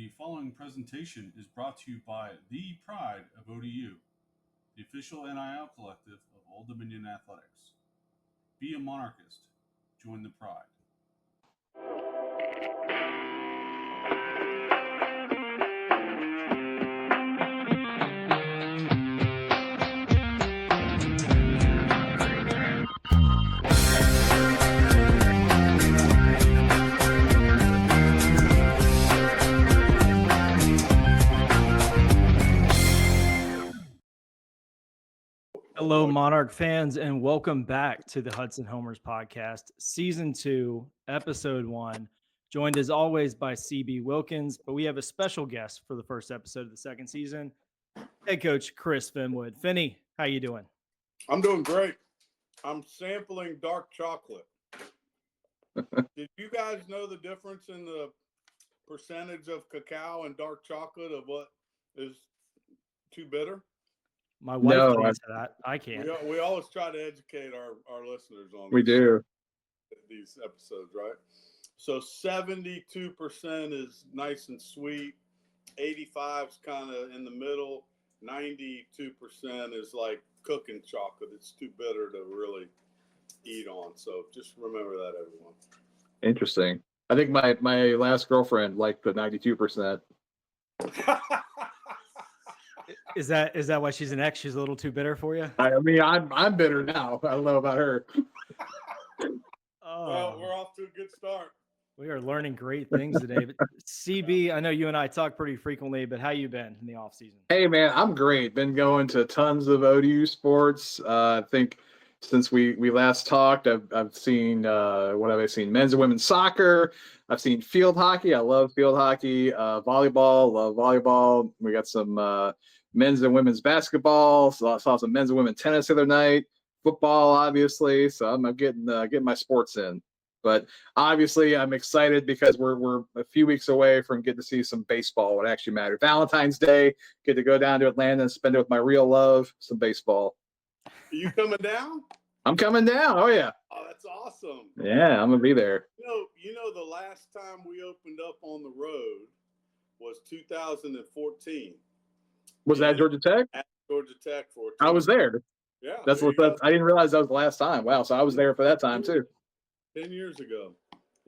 The following presentation is brought to you by the Pride of ODU, the official NIL collective of Old Dominion Athletics. Be a monarchist. Join the Pride. Hello, Monarch fans, and welcome back to the Hudson Homers podcast, Season 2, Episode 1, joined as always by CB Wilkins, but we have a special guest for the first episode of the second season, head coach Chris Finwood. Finny, how you doing? I'm doing great. I'm sampling dark chocolate. Did you guys know the difference in the percentage of cacao and dark chocolate of what is too bitter? My wife can answer that. I can't. We always try to educate our listeners on these episodes, right? So 72% is nice and sweet. 85 is kind of in the middle. 92% is like cooking chocolate. It's too bitter to really eat on. So just remember that, everyone. Interesting. I think my last girlfriend liked the 92%. Is that why she's an ex? She's a little too bitter for you? I mean, I'm bitter now. I don't know about her. Well, we're off to a good start. We are learning great things today. But CB, I know you and I talk pretty frequently, but how you been in the off season? Hey man, I'm great. Been going to tons of ODU sports. I think since we last talked, I've seen what have I seen? Men's and women's soccer. I've seen field hockey. I love field hockey. Volleyball. Love volleyball. We got some men's and women's basketball. So I saw some men's and women's tennis the other night. Football, obviously. So I'm getting my sports in. But obviously, I'm excited because we're a few weeks away from getting to see some baseball. What actually matters. Valentine's Day, get to go down to Atlanta and spend it with my real love, some baseball. Are you coming down? I'm coming down. Oh yeah. Oh, that's awesome. Yeah, I'm gonna be there. You know, the last time we opened up on the road was 2014. Was that Georgia Tech? At Georgia Tech for. I was there. Yeah, that's what. I didn't realize that was the last time. Wow, so I was there for that time too. 10 years ago.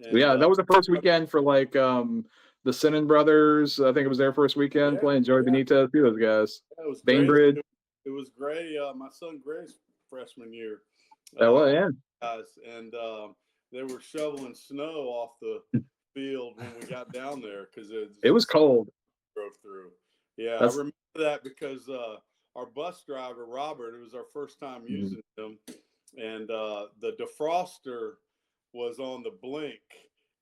And, yeah, that was the first weekend for like the Sinan brothers. I think it was their first weekend playing Joey Benitez. A few of those guys. Yeah, it was Bainbridge. It was Gray. My son Gray's freshman year. Yeah. Guys, and they were shoveling snow off the field when we got down there because it was cold. Drove through. Yeah, I remember that because our bus driver Robert. It was our first time using him, and the defroster was on the blink,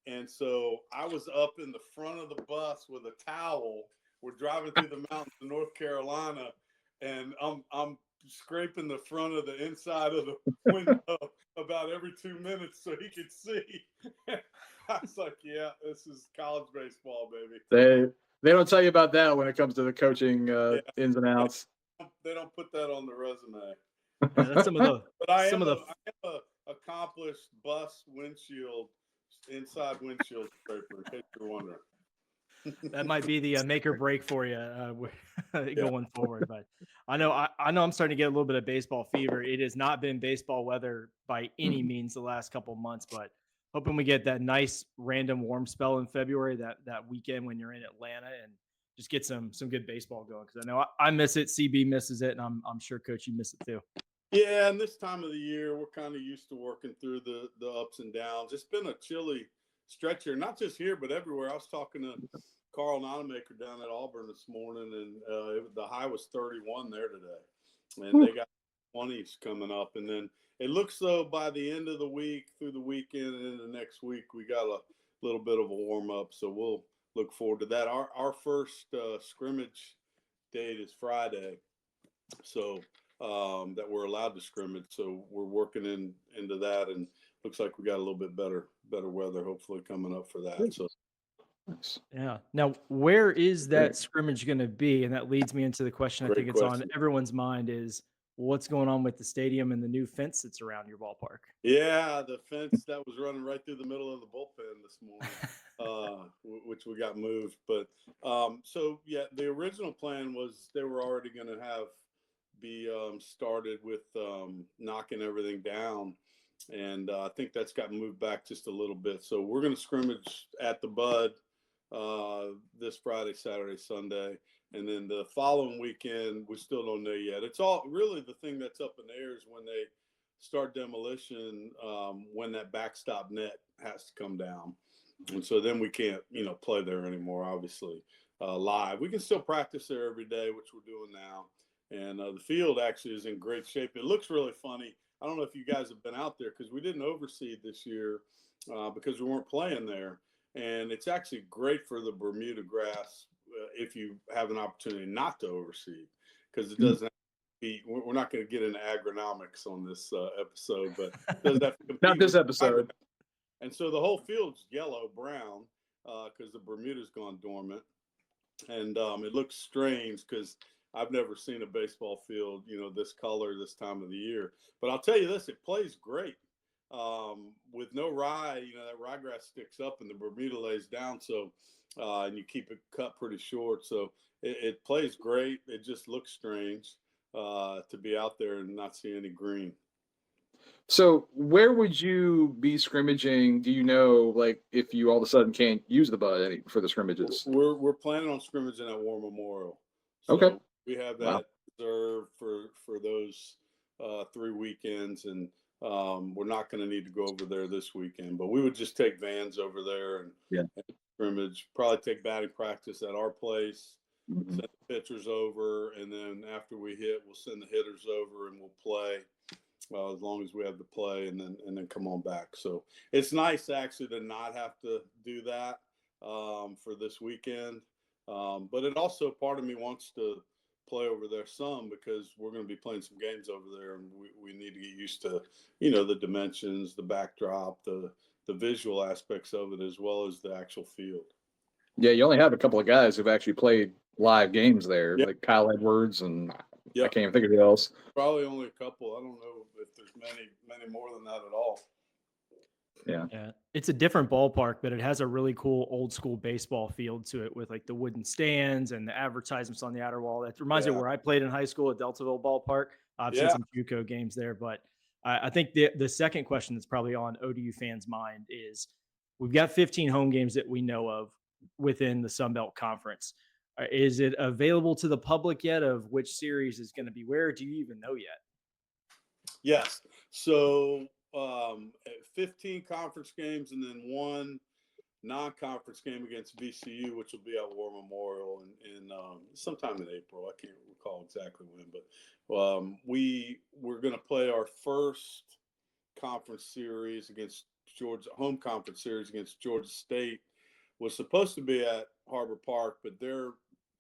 and so I was up in the front of the bus with a towel. We're driving through the mountains of North Carolina, and I'm scraping the front of the inside of the window about every 2 minutes so he could see. I was like, yeah, this is college baseball, baby. They don't tell you about that when it comes to the coaching ins and outs. They don't put that on the resume. Yeah, that's some of the. But I am a accomplished bus windshield, inside windshield scraper, in case you're wondering. That might be the make or break for you going forward. But I know I'm starting to get a little bit of baseball fever. It has not been baseball weather by any means the last couple of months, but hoping we get that nice random warm spell in February, that weekend when you're in Atlanta, and just get some good baseball going. Because I know I miss it. CB misses it, and I'm sure, Coach, you miss it too. Yeah, and this time of the year, we're kind of used to working through the ups and downs. It's been a chilly stretch here, not just here, but everywhere. I was talking to Carl Nonamaker down at Auburn this morning, and the high was 31 there today. And they got 20s coming up. And then it looks though by the end of the week, through the weekend and into next week, we got a little bit of a warm-up. So we'll look forward to that. Our first scrimmage date is Friday. So that we're allowed to scrimmage, so we're working into that, and looks like we got a little bit better weather hopefully coming up for that. So yeah. Now, where is that scrimmage going to be? And that leads me into the question I think it's on everyone's mind is what's going on with the stadium and the new fence that's around your ballpark? Yeah, the fence that was running right through the middle of the bullpen this morning. which we got moved. But so yeah, the original plan was they were already going to be started with knocking everything down, and I think that's got moved back just a little bit. So we're going to scrimmage at the Bud this Friday, Saturday, Sunday, and then the following weekend we still don't know yet. It's all really the thing that's up in the air is when they start demolition, when that backstop net has to come down, and so then we can't play there anymore. Obviously, live we can still practice there every day, which we're doing now. And the field actually is in great shape. It looks really funny. I don't know if you guys have been out there because we didn't overseed this year because we weren't playing there. And it's actually great for the Bermuda grass if you have an opportunity not to overseed, because it doesn't have to be, we're not going to get into agronomics on this episode, but it doesn't have to compete Not this with episode. And so the whole field's yellow-brown because the Bermuda's gone dormant. And it looks strange because I've never seen a baseball field, this color this time of the year. But I'll tell you this, it plays great. With no rye, that ryegrass sticks up and the Bermuda lays down. So, and you keep it cut pretty short. So it plays great. It just looks strange to be out there and not see any green. So where would you be scrimmaging? Do you know, like, if you all of a sudden can't use the Bud for the scrimmages? We're planning on scrimmaging at War Memorial. So Okay. we have that reserved for those 3 weekends, and we're not going to need to go over there this weekend. But we would just take vans over there and scrimmage. Probably take batting practice at our place. Mm-hmm. Send the pitchers over, and then after we hit, we'll send the hitters over and we'll play. As long as we have to play, and then come on back. So it's nice actually to not have to do that for this weekend. But it also, part of me wants to play over there some because we're going to be playing some games over there, and we need to get used to, the dimensions, the backdrop, the visual aspects of it, as well as the actual field. Yeah, you only have a couple of guys who've actually played live games there, like Kyle Edwards, and I can't even think of who else. Probably only a couple. I don't know if there's many more than that at all. Yeah. It's a different ballpark, but it has a really cool old school baseball field to it with like the wooden stands and the advertisements on the outer wall. That reminds me of where I played in high school at Deltaville Ballpark. I've seen some JUCO games there, but I think the second question that's probably on ODU fans' mind is we've got 15 home games that we know of within the Sun Belt Conference. Is it available to the public yet of which series is going to be where? Do you even know yet? Yes. So 15 conference games and then one non-conference game against VCU, which will be at War Memorial in sometime in April. I can't recall exactly when, but we're going to play our first conference series against home conference series against Georgia State. Was supposed to be at Harbor Park, but they're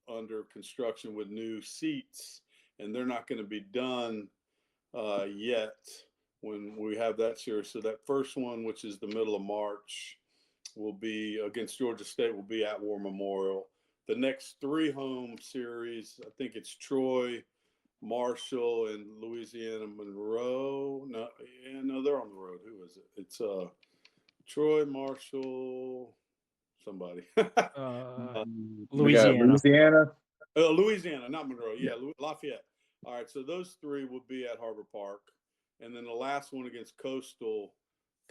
under construction with new seats, and they're not going to be done yet when we have that series. So that first one, which is the middle of March, will be against Georgia State, will be at War Memorial. The next 3 home series, I think it's Troy, Marshall, and Louisiana Monroe. No, they're on the road. Who is it? It's Troy, Marshall, somebody. Louisiana. Louisiana, not Monroe. Yeah, Lafayette. All right, so those 3 will be at Harbor Park, and then the last one against Coastal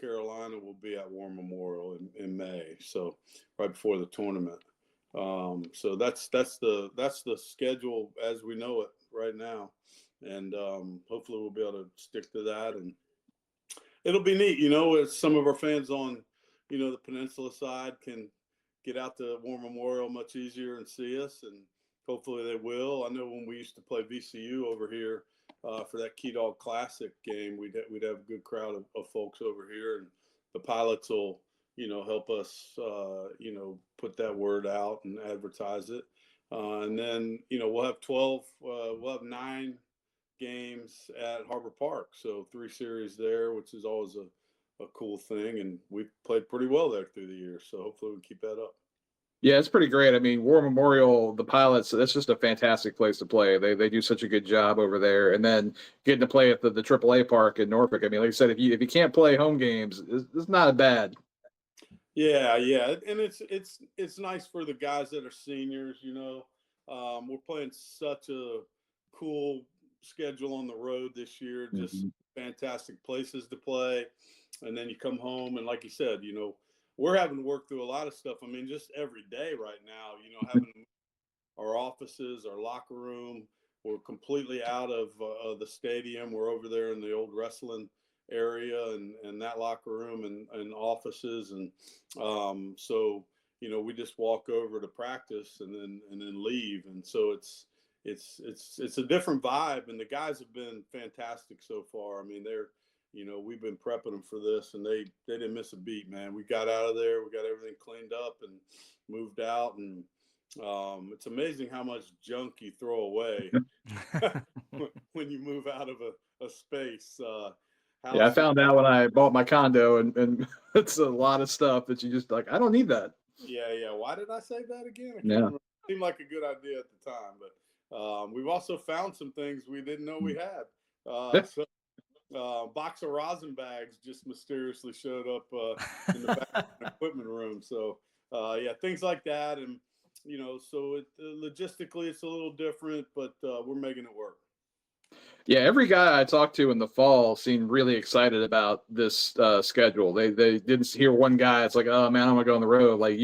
Carolina will be at War Memorial in May. So right before the tournament. So that's the schedule as we know it right now, and hopefully we'll be able to stick to that, and it'll be neat. As some of our fans on, the peninsula side can get out to War Memorial much easier and see us, and hopefully they will. I know when we used to play VCU over here for that Key Dog Classic game, we'd have a good crowd of folks over here, and the pilots will, help us, put that word out and advertise it. And then, we'll have 9 games at Harbor Park. So 3 series there, which is always a cool thing. And we've played pretty well there through the year. So hopefully we keep that up. Yeah, it's pretty great. I mean, War Memorial, the Pilots, that's just a fantastic place to play. They do such a good job over there. And then getting to play at the AAA park in Norfolk. I mean, like I said, if you can't play home games, it's not bad. Yeah, yeah, and it's nice for the guys that are seniors. We're playing such a cool schedule on the road this year. Just Mhm. fantastic places to play, and then you come home and, like you said, we're having to work through a lot of stuff. I mean, just every day right now. Having our offices, our locker room. We're completely out of the stadium. We're over there in the old wrestling area and that locker room and offices. And so, we just walk over to practice and then leave. And so it's a different vibe. And the guys have been fantastic so far. I mean, we've been prepping them for this, and they didn't miss a beat, man. We got out of there. We got everything cleaned up and moved out, and it's amazing how much junk you throw away when you move out of a space. Yeah, I Houses. found out when I bought my condo, and it's a lot of stuff that you just like, I don't need that. Yeah, yeah. Why did I say that again? I can't Yeah. remember. It seemed like a good idea at the time, but we've also found some things we didn't know we had. Yeah. So box of rosin bags just mysteriously showed up in the back of the equipment room. So yeah, things like that, and so logistically it's a little different, but we're making it work. Yeah, every guy I talked to in the fall seemed really excited about this schedule. They didn't hear one guy. It's like, oh man, I'm gonna go on the road. Like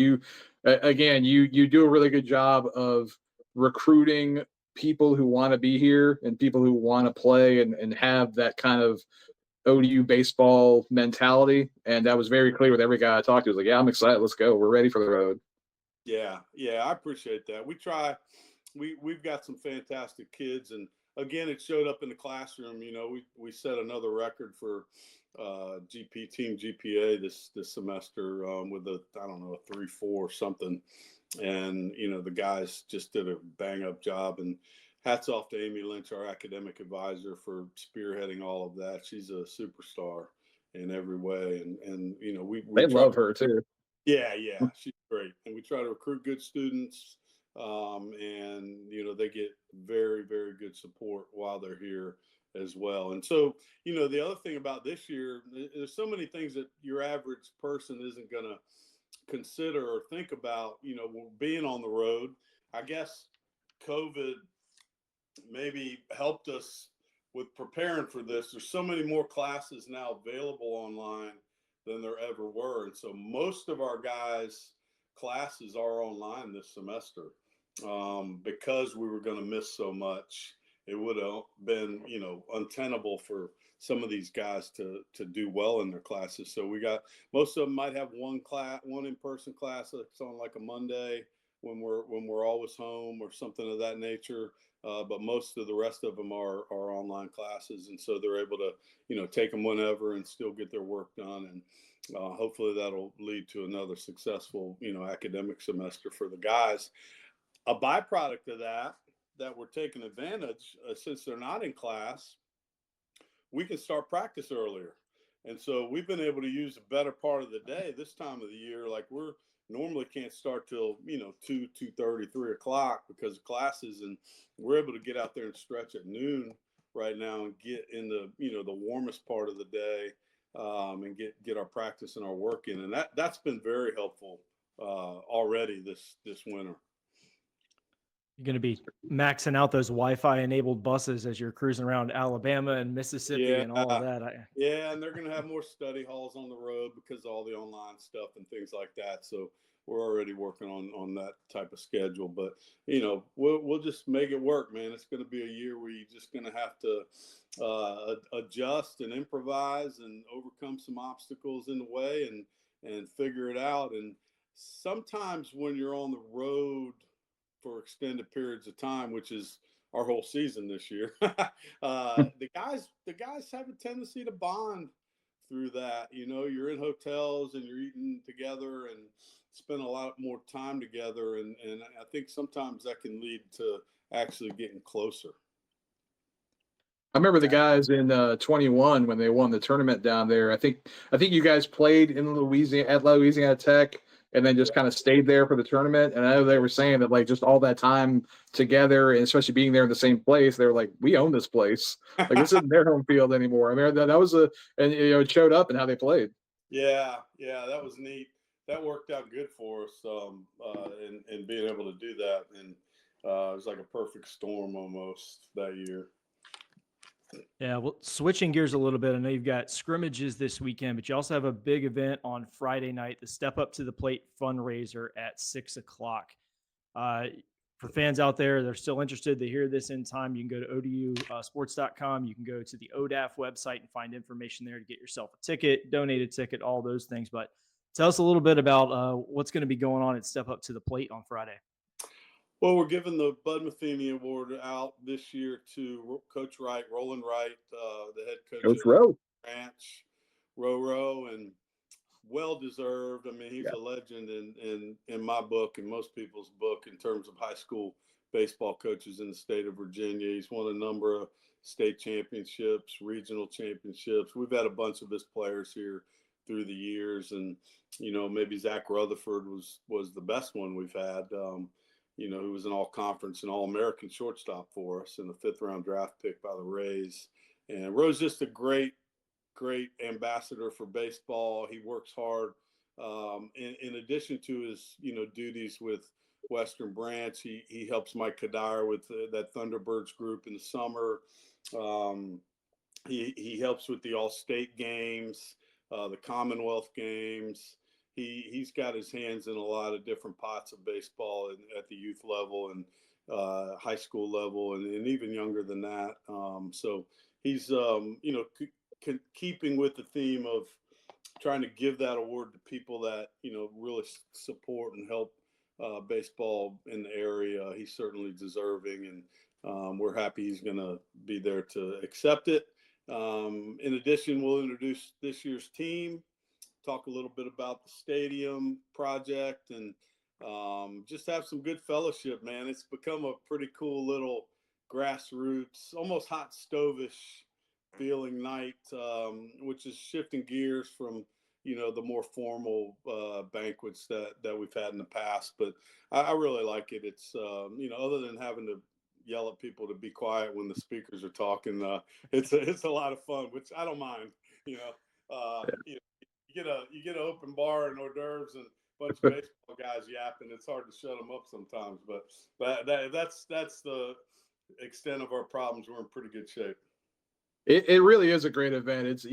again, you do a really good job of recruiting people who want to be here and people who want to play and have that kind of ODU baseball mentality. And that was very clear with every guy I talked to. It was like, yeah, I'm excited. Let's go. We're ready for the road. Yeah, yeah, I appreciate that. We try. We've got some fantastic kids, and again, it showed up in the classroom. We set another record for GP team GPA this semester with I don't know, a 3.4 or something, and the guys just did a bang up job. And hats off to Amy Lynch, our academic advisor, for spearheading all of that. She's a superstar in every way, and we They try. love her too. Yeah, yeah, she's great, and we try to recruit good students, and they get very, very good support while they're here as well. And so, the other thing about this year, there's so many things that your average person isn't going to consider or think about. Being on the road. I guess COVID maybe helped us with preparing for this. There's so many more classes now available online than there ever were. And so most of our guys' classes are online this semester because we were going to miss so much. It would have been, untenable for some of these guys to do well in their classes. So we got most of them might have one in-person class that's on like a Monday when we're always home or something of that nature. But most of the rest of them are online classes, and so they're able to take them whenever and still get their work done. And hopefully that'll lead to another successful academic semester for the guys. A byproduct of that we're taking advantage, since they're not in class, we can start practice earlier. And so we've been able to use a better part of the day this time of the year. Like we're normally can't start till 2:30, 3 o'clock because of classes, and we're able to get out there and stretch at noon right now and get in the the warmest part of the day, and get our practice and our work in. And that's been very helpful already this winter. You're going to be maxing out those Wi-Fi enabled buses as you're cruising around Alabama and Mississippi and all of that. Yeah, and they're going to have more study halls on the road because of all the online stuff and things like that. So we're already working on that type of schedule. But we'll just make it work, man. It's going to be a year where you're just going to have to adjust and improvise and overcome some obstacles in the way and figure it out. And sometimes when you're on the road for extended periods of time, which is our whole season this year, the guys have a tendency to bond through that. You're in hotels and you're eating together and spend a lot more time together, and I think sometimes that can lead to actually getting closer. I remember the guys in 21 when they won the tournament down there. I think you guys played in Louisiana Tech, and then just kind of stayed there for the tournament. And I know they were saying that like just all that time together, and especially being there in the same place, they were like, we own this place. Like this isn't their home field anymore. I mean, that was and it showed up in how they played. Yeah, that was neat. that worked out good for us, and being able to do that. And it was like a perfect storm almost that year. Yeah, well, switching gears a little bit, I know you've got scrimmages this weekend, but you also have a big event on Friday night, the Step Up to the Plate fundraiser at 6:00. For fans out there that are still interested to hear this in time, you can go to odusports.com. You can go to the ODAF website and find information there to get yourself a ticket, donate a ticket, all those things. But tell us a little bit about what's going to be going on at Step Up to the Plate on Friday. Well, we're giving the Bud Matheny Award out this year to Coach Wright, Roland Wright, the head coach Coach Rowe. Ranch, Row, and well deserved. I mean, he's a legend in my book and most people's book in terms of high school baseball coaches in the state of Virginia. He's won a number of state championships, regional championships. We've had a bunch of his players here through the years, and maybe Zach Rutherford was the best one we've had. Who was an all-conference and all-American shortstop for us and a fifth-round draft pick by the Rays. And Roe's just a great ambassador for baseball. He works hard. In addition to his, duties with Western Branch, he helps Mike Kadire with that Thunderbirds group in the summer. He helps with the All-State games, the Commonwealth games. He's got his hands in a lot of different pots of baseball at the youth level and high school level and even younger than that. So he's, keeping with the theme of trying to give that award to people that, really support and help baseball in the area. He's certainly deserving, and we're happy he's going to be there to accept it. In addition, we'll introduce this year's team, talk a little bit about the stadium project, and just have some good fellowship, man. It's become a pretty cool little grassroots, almost hot stove-ish feeling night, which is shifting gears from, the more formal banquets that we've had in the past. But I really like it. It's, other than having to yell at people to be quiet when the speakers are talking, it's a lot of fun, which I don't mind, You get an open bar and hors d'oeuvres and a bunch of baseball guys yapping. It's hard to shut them up sometimes, but that's the extent of our problems. We're in pretty good shape. It really is a great event. It's,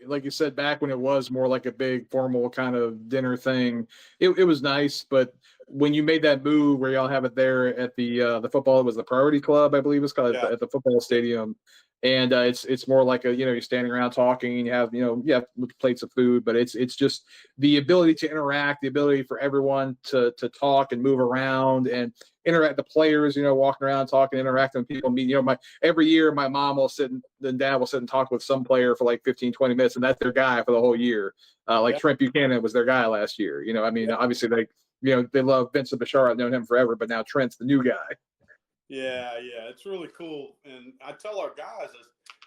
like you said, back when it was more like a big formal kind of dinner thing, it was nice. But when you made that move where y'all have it there at the football, it was the Priority Club, I believe it's called, at the football stadium. And it's more like you're standing around talking, and you have plates of food, but it's just the ability to interact, the ability for everyone to talk and move around and interact. The players, walking around, talking, interacting with people. I mean, every year my mom will sit and dad will sit and talk with some player for like 15, 20 minutes, and that's their guy for the whole year. Trent Buchanan was their guy last year. Obviously they love Vincent Bashar. I've known him forever, but now Trent's the new guy. Yeah, it's really cool. And I tell our guys,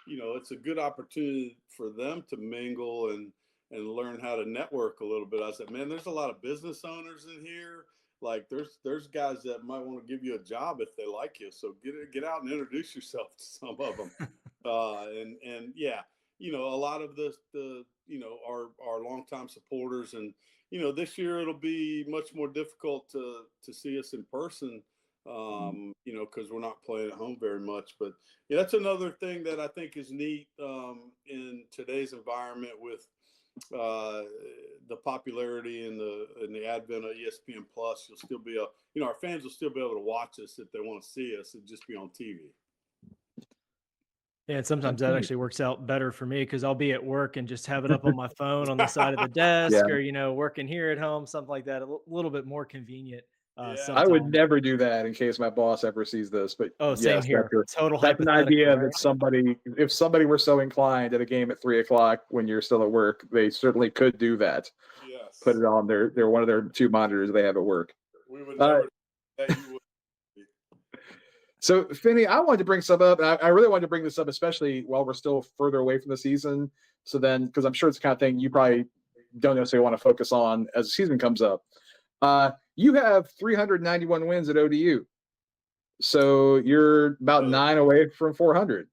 it's a good opportunity for them to mingle and learn how to network a little bit. I said, man, there's a lot of business owners in here. Like there's guys that might want to give you a job if they like you. So get out and introduce yourself to some of them. And yeah, a lot of the our longtime supporters, and this year it'll be much more difficult to see us in person. Because we're not playing at home very much. But yeah, that's another thing that I think is neat in today's environment with the popularity and the advent of ESPN Plus. You'll still be our fans will still be able to watch us if they want to see us and just be on TV. Yeah, and sometimes that actually works out better for me because I'll be at work and just have it up on my phone on the side of the desk, or working here at home, something like that. A little bit more convenient. I would never do that in case my boss ever sees this, but same here. That's an idea that if somebody were so inclined at a game at 3:00 when you're still at work, they certainly could do that. Yes. Put it on their one of their two monitors they have at work. We would never. You would. So, Finney, I wanted to bring some up. I really wanted to bring this up, especially while we're still further away from the season. So then, because I'm sure it's the kind of thing you probably don't necessarily want to focus on as the season comes up. You have 391 wins at ODU. So you're about 9 away from 400.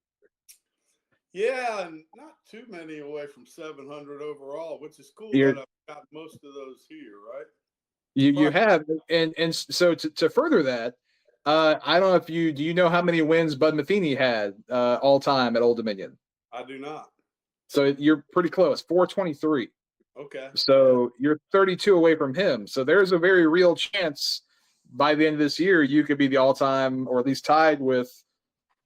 Yeah, and not too many away from 700 overall, which is cool You're that I've got most of those here, right? you Probably, have, and so to further that, I don't know if do you know how many wins Bud Metheny had all time at Old Dominion? I do not. So you're pretty close, 423. Okay. Yeah. So you're 32 away from him. So there's a very real chance by the end of this year you could be the all-time, or at least tied with.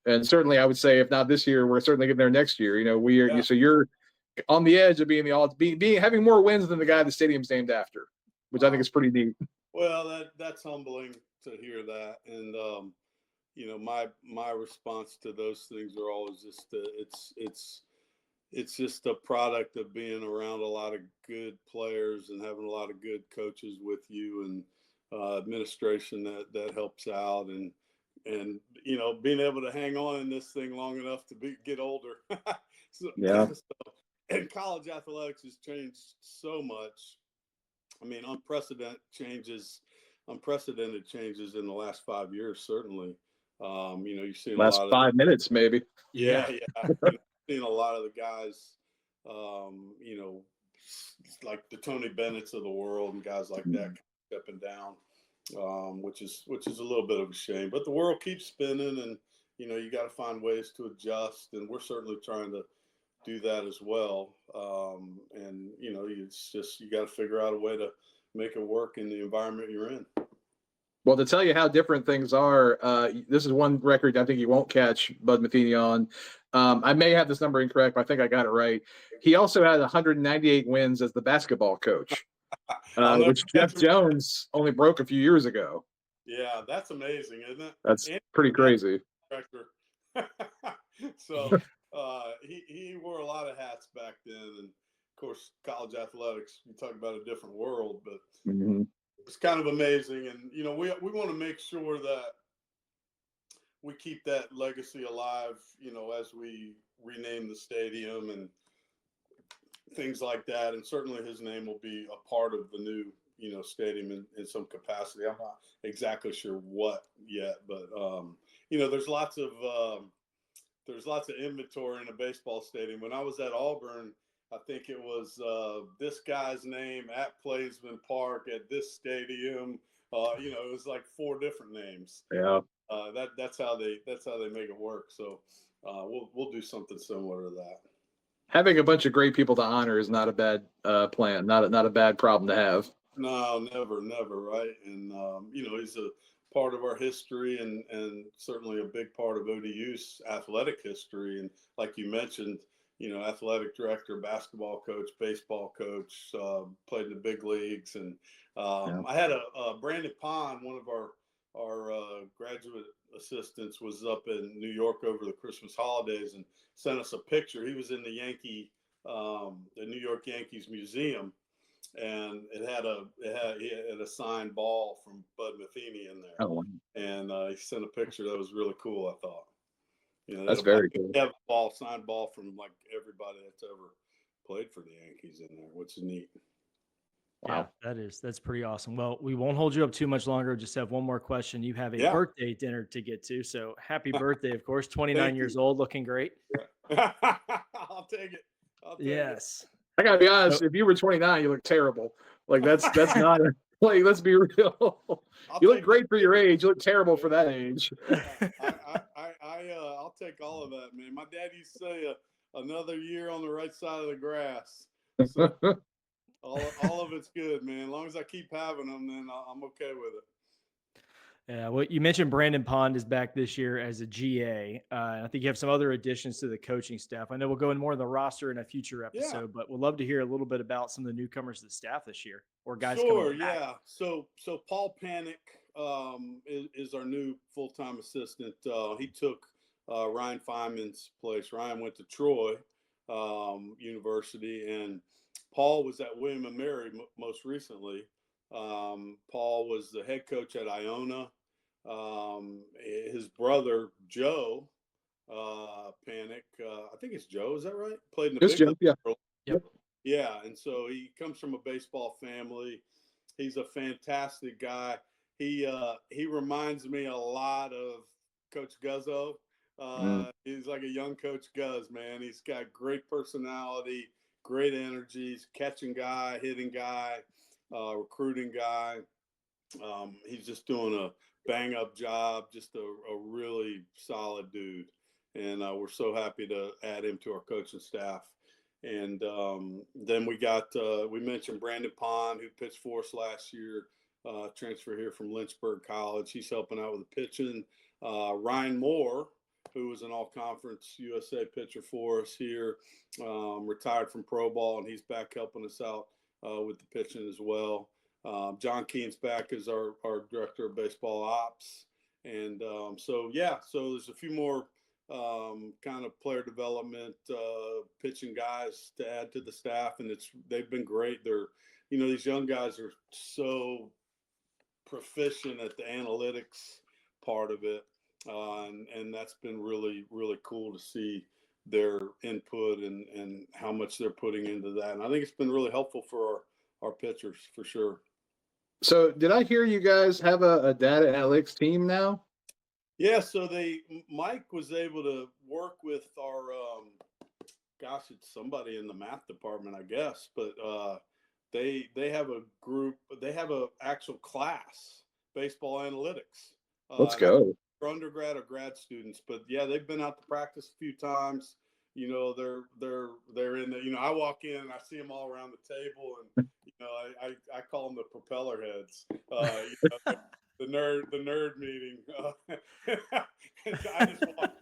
And certainly, I would say, if not this year, we're certainly getting there next year. You know, Yeah. so you're on the edge of being having more wins than the guy the stadium's named after, which I think Wow. is pretty neat. Well, that's humbling to hear that, and my response to those things are always just it's just a product of being around a lot of good players and having a lot of good coaches with you, and administration that helps out, and being able to hang on in this thing long enough to get older. so, Yeah. and college athletics has changed so much. I mean, unprecedented changes in the last 5 years, certainly. You've seen a Last lot of 5 minutes, maybe. yeah. Seen a lot of the guys, like the Tony Bennett's of the world and guys like that stepping down, which is a little bit of a shame. But the world keeps spinning, and you got to find ways to adjust, and we're certainly trying to do that as well. And it's just you got to figure out a way to make it work in the environment you're in. Well, to tell you how different things are, this is one record I think you won't catch Bud Metheny on. I may have this number incorrect, but I think I got it right. He also had 198 wins as the basketball coach, which Jeff Jones only broke a few years ago. Yeah, that's amazing, isn't it? That's pretty crazy. So he wore a lot of hats back then, and of course, college athletics. You talk about a different world, but it's kind of amazing. And we want to make sure that we keep that legacy alive. As we rename the stadium and things like that, and certainly his name will be a part of the new stadium in some capacity. I'm not exactly sure what yet, but there's lots of inventory in a baseball stadium. When I was at Auburn, I think it was this guy's name at Plaisman Park at this stadium. It was like 4 different names. Yeah. That's how they make it work. So we'll do something similar to that. Having a bunch of great people to honor is not a bad plan, not a bad problem to have. No, never, right? And he's a part of our history, and certainly a big part of ODU's athletic history. And like you mentioned, athletic director, basketball coach, baseball coach, played in the big leagues. And I had a Brandon Pond, one of our graduate assistants, was up in New York over the Christmas holidays and sent us a picture. He was in the New York Yankees Museum, and he had a signed ball from Bud Metheny in there. Oh, and he sent a picture that was really cool, I thought. That's very cool. They have a signed ball from like everybody that's ever played for the Yankees in there, which is neat. Wow. Yeah, that's pretty awesome. Well, we won't hold you up too much longer. Just have one more question. You have a birthday dinner to get to. So happy birthday, of course. 29 years old, looking great. Yeah. I'll take it. Yes. I gotta be honest, if you were 29, you look terrible. Like that's not like, let's be real. You look great for your age. You look terrible for that age. I'll take all of that, man. My dad used to say another year on the right side of the grass. So all of it's good, man. As long as I keep having them, then I'm okay with it. Yeah, well, you mentioned Brandon Pond is back this year as a GA. I think you have some other additions to the coaching staff. I know we'll go in more of the roster in a future episode, but we'd love to hear a little bit about some of the newcomers to the staff this year, or guys coming back. Yeah. So Paul Panic is our new full-time assistant. He took Ryan Feynman's place. Ryan went to Troy University, and Paul was at William & Mary most recently. Paul was the head coach at Iona. His brother Joe Panic, I think it's Joe, is that right? Played in the big league. Yep. Yeah, and so he comes from a baseball family. He's a fantastic guy. He reminds me a lot of Coach Guzzo. He's like a young Coach Guzzo, man. He's got great personality, great energies, catching guy, hitting guy, recruiting guy. He's just doing a bang up job, just a really solid dude. And we're so happy to add him to our coaching staff. And then we mentioned Brandon Pond, who pitched for us last year, transfer here from Lynchburg College. He's helping out with the pitching. Ryan Moore, who was an all-conference USA pitcher for us here, retired from pro ball, and he's back helping us out with the pitching as well. John Keene's back as our director of baseball ops. And so there's a few more kind of player development, pitching guys to add to the staff, and they've been great. These young guys are so proficient at the analytics part of it, and that's been really, really cool to see their input and how much they're putting into that. And I think it's been really helpful for our pitchers for sure. So did I hear you guys have a data analytics team now? Yeah, so Mike was able to work with our, it's somebody in the math department, I guess, but they have a group, they have an actual class, baseball analytics. Let's go. For undergrad or grad students, but yeah, they've been out to practice a few times. They're in the, I walk in and I see them all around the table, and I call them the propeller heads. The nerd meeting. I just walk,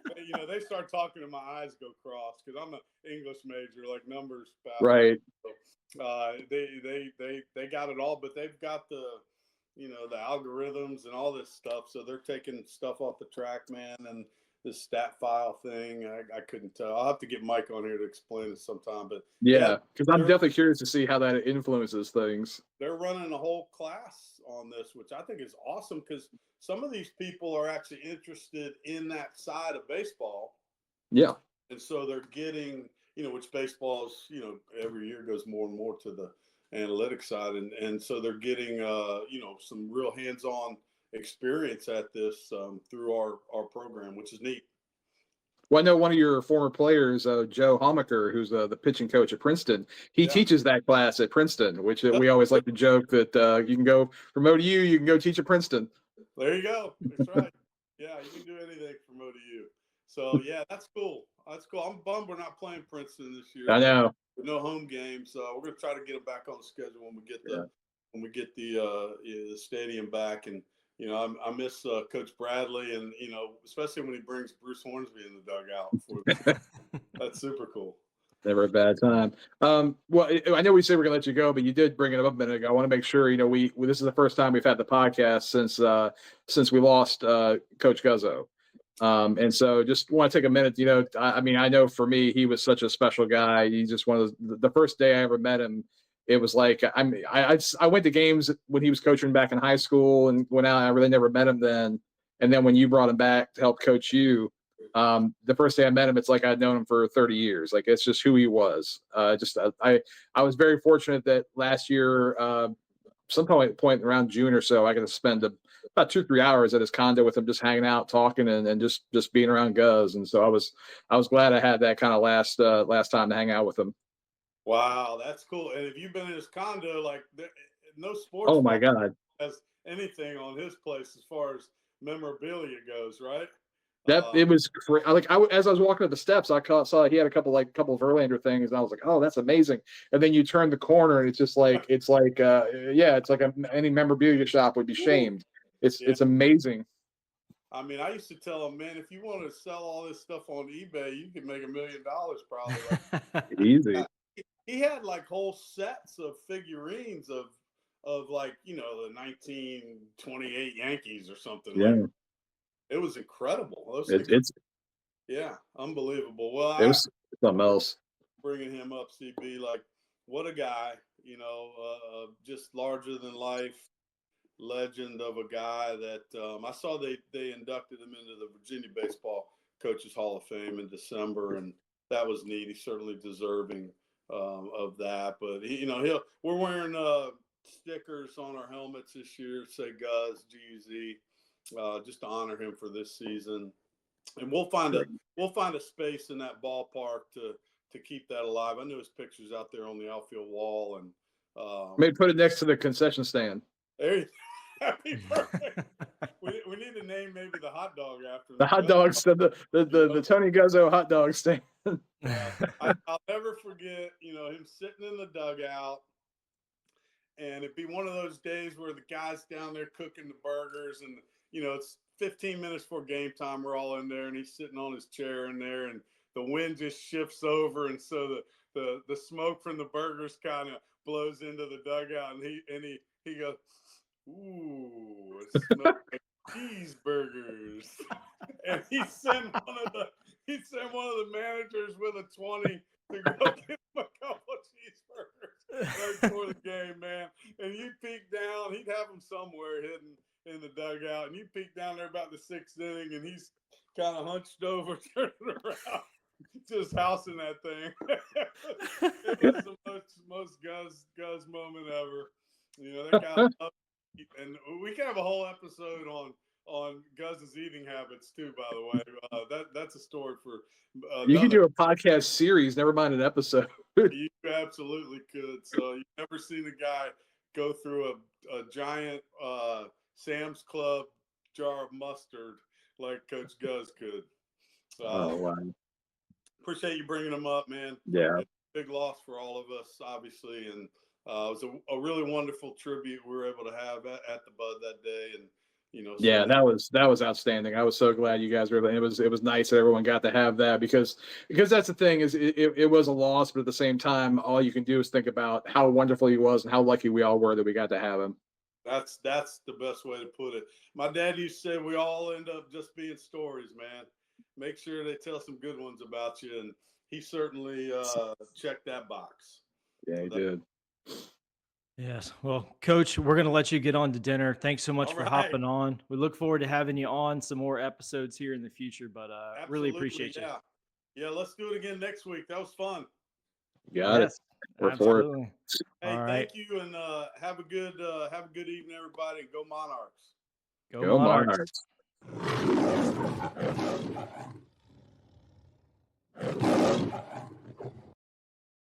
they start talking and my eyes go cross because I'm an English major, like numbers. Right. So, they got it all, but they've got the algorithms and all this stuff. So they're taking stuff off the track, man, and this stat file thing. I couldn't tell. I'll have to get Mike on here to explain it sometime. But yeah, because I'm definitely curious to see how that influences things. They're running a whole class on this, which I think is awesome because some of these people are actually interested in that side of baseball. Yeah. And so they're getting, which baseball's, every year goes more and more to the analytics side. And so they're getting, some real hands-on experience at this through our program, which is neat. Well, I know one of your former players, Joe Homaker, who's the pitching coach at Princeton. He teaches that class at Princeton, which we always like to joke that you can go from ODU, you can go teach at Princeton. There you go. That's right. Yeah, you can do anything from ODU. So yeah, that's cool. That's cool. I'm bummed we're not playing Princeton this year. I know. No home games. We're gonna try to get it back on the schedule when we get the stadium back. And I miss Coach Bradley, and especially when he brings Bruce Hornsby in the dugout. That's super cool. Never a bad time. Well, I know we said we're gonna let you go, but you did bring it up a minute ago. I want to make sure we this is the first time we've had the podcast since we lost Coach Guzzo. And so just want to take a minute, I know for me, he was such a special guy. He's just one of the first day I ever met him. It was like, I went to games when he was coaching back in high school and went out. I really never met him then. And then when you brought him back to help coach you, the first day I met him, it's like I'd known him for 30 years. Like, it's just who he was. I was very fortunate that last year, some point around June or so, I got to spend about 2-3 hours at his condo with him, just hanging out, talking, and just being around Guz. And so I was glad I had that kind of last time to hang out with him. Wow, that's cool. And if you've been in his condo, like no sports. Oh my God. Has anything on his place as far as memorabilia goes, right? It was like as I was walking up the steps, I saw he had a couple of Verlander things, and I was like, "Oh, that's amazing!" And then you turn the corner, and it's just like it's like any memorabilia shop would be shamed. It's amazing. I mean, I used to tell him, man, if you want to sell all this stuff on eBay, you can make $1 million probably. Easy. He had like whole sets of figurines of like the 1928 Yankees or something. Yeah. Like, it was incredible. It's unbelievable. Well, it was something else. Bringing him up, CB, like what a guy, just larger than life legend of a guy that I saw they inducted him into the Virginia Baseball Coaches Hall of Fame in December, and that was neat. He's certainly deserving of that. But we're wearing stickers on our helmets this year, say Guz, GUZ. Just to honor him for this season. And we'll find a space in that ballpark to keep that alive. I know his picture's out there on the outfield wall, and Maybe put it next to the concession stand. there you that'd be perfect. We need to name maybe the hot dog after The hot dogs, the Tony Guzzo hot dog stand. I'll never forget, him sitting in the dugout, and it'd be one of those days where the guy's down there cooking the burgers, and it's 15 minutes before game time. We're all in there, and he's sitting on his chair in there, and the wind just shifts over, and so the smoke from the burgers kind of blows into the dugout, and he goes, "Ooh, it smells like cheeseburgers." And he sent one of the managers with a 20 to go get him a couple of cheeseburgers right before the game, man. And you peek down, he'd have them somewhere hidden in the dugout, and you peek down there about the 6th inning, and he's kind of hunched over, turning around, just housing that thing. It was the most Guz moment ever. That guy loved it. And we can have a whole episode on Guz's eating habits too, by the way. That's a story for you can do a podcast series, never mind an episode. You absolutely could. So you've never seen a guy go through a giant Sam's Club jar of mustard like Coach Guz could. Oh, wow. Appreciate you bringing them up, man. Yeah. It's a big loss for all of us, obviously, and it was a really wonderful tribute we were able to have at the Bud that day, and yeah, that was outstanding. I was so glad you guys were able. It was nice that everyone got to have that because that's the thing is it was a loss, but at the same time, all you can do is think about how wonderful he was and how lucky we all were that we got to have him. That's the best way to put it. My dad used to say we all end up just being stories, man. Make sure they tell some good ones about you, and he certainly checked that box. Yeah, he did. Yes. Well, Coach, we're going to let you get on to dinner. Thanks so much for hopping on. We look forward to having you on some more episodes here in the future, but really appreciate you. Yeah, let's do it again next week. That was fun. Got it. Absolutely. Hey, thank you, and have a good evening, everybody, and go Monarchs. Go Monarchs.